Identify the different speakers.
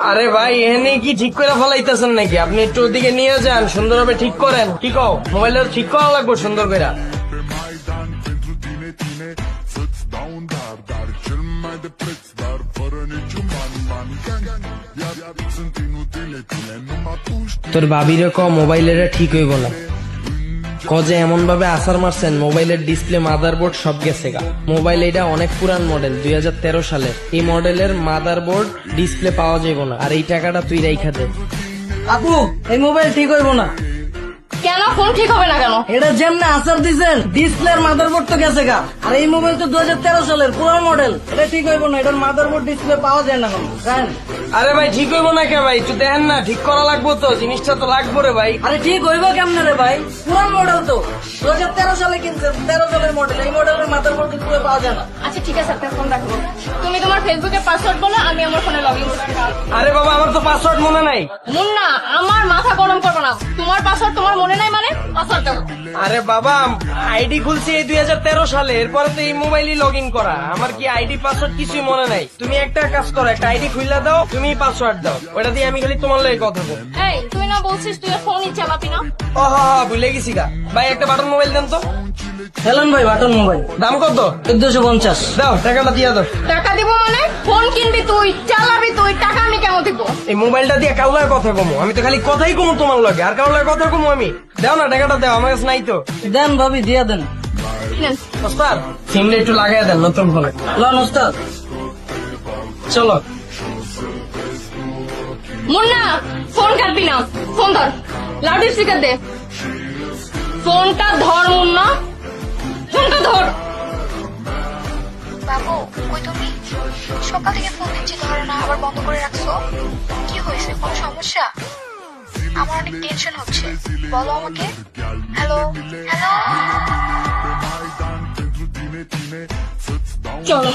Speaker 1: আরে ভাই এনে কি ঠিক করে ফেলাইতেছেন নাকি? আপনি একটু ওদিকে নিয়ে যান, সুন্দরভাবে ঠিক করেন। কি কও, মোবাইলটা ঠিক করা লাগবে সুন্দর করে। তোর ভাবির ক মোবাইলের ঠিক হইব না, কজে এমন ভাবে আসার মারছেন মোবাইলের ডিসপ্লে মাদারবোর্ড সব গেছে গা। মোবাইল এটা অনেক পুরান মডেল, 2013 সালে। এই মডেলের মাদারবোর্ড ডিসপ্লে পাওয়া যাইব না, আর এই টাকাটা তুই রাইখা দে।
Speaker 2: আপু এই মোবাইল ঠিক হইব না।
Speaker 3: কেন ফোন ঠিক হবে না কেন?
Speaker 2: এটা যেমনে আসার দিছেন ডিসপ্লে আর মাদারবোর্ড তো গেছে গা। আর এই মোবাইল তো 2013 সালের পুরো মডেল, এটা ঠিক হইব না। এটার মাদারবোর্ড ডিসপ্লে পাওয়া যায় না এখন।
Speaker 1: আরে ভাই ঠিক হইব না কে ভাই? একটু দেখেন না, ঠিক করা লাগবো তো, জিনিসটা তো লাগবো রে ভাই।
Speaker 2: আরে ঠিক হইব কেমনে রে ভাই? পুরান মডেল তো 2013 সালে কিনছে, 13 সালের মডেল। এই মডেলের মাদারবোর্ড ডিসপ্লে পাওয়া যায় না।
Speaker 3: আচ্ছা ঠিক আছে, আপনার ফোন রাখবো। তুমি তোমার ফেসবুকের পাসওয়ার্ড বলো, আমি আমার ফোনে লগ ইন করব।
Speaker 1: আরে বাবা আমার তো পাসওয়ার্ড মনে নাই।
Speaker 3: মুন্না আমার মাথা গরম করবো না। তোমার পাসওয়ার্ড তোমার মনে নাই মানে পাসওয়ার্ড দাও।
Speaker 1: আরে বাবা আইডি খুলছি এই 2013 সালে, এরপরে তো এই মোবাইলই লগ ইন করা। আমার কি আইডি পাসওয়ার্ড কিছুই মনে নাই। তুমি একটা কাজ করো, একটা আইডি খুলে দাও, তুমি পাসওয়ার্ড দাও, ওটা দিয়ে আমি খালি তোমার লগে কথা বলবো।
Speaker 3: এই তুই না বলছিস তুই ফোনই চালাবি না?
Speaker 1: ও হ্যাঁ ভুলে গেছি গা। ভাই একটা বাটন মোবাইল দেন তো।
Speaker 2: হেলেন ভাই বাটন মোবাইল
Speaker 1: দাম কত?
Speaker 2: 1450।
Speaker 1: দাও টাকাটা দিয়ে দাও।
Speaker 3: টাকা দিব মানে? ফোন কিনবি তুই, চালাবি তুই, টাকা আমি কেন দিব?
Speaker 1: এই মোবাইলটা দিয়ে কাউলার কথা কমো, আমি তো খালি কথাই কমো তোমার লগে, আর কাউলার কথা কমো আমি। দাও না টাকাটা, দাও, আমার কাছে নাই তো।
Speaker 2: দেন ভাবি দিয়া দেন।
Speaker 1: ওস্তাদ সিমটা একটু লাগাই দেন নতুন ফোনে।
Speaker 2: লন ওস্তাদ।
Speaker 1: চলো।
Speaker 3: মুন্না ফোন কাটবি না, ফোন ধর, লাউড স্পিকার দে। ফোনটা ধর মুন্না, ফোনটা ধর।
Speaker 4: বাবু কই তুমি? সকাল থেকে ফোন দিচ্ছি ধরো না, আবার বন্ধ করে রাখছো। কি হয়েছে, কোনো সমস্যা? আমার অনেক টেনশন হচ্ছে, বলো আমাকে। Hello hello.
Speaker 3: চলো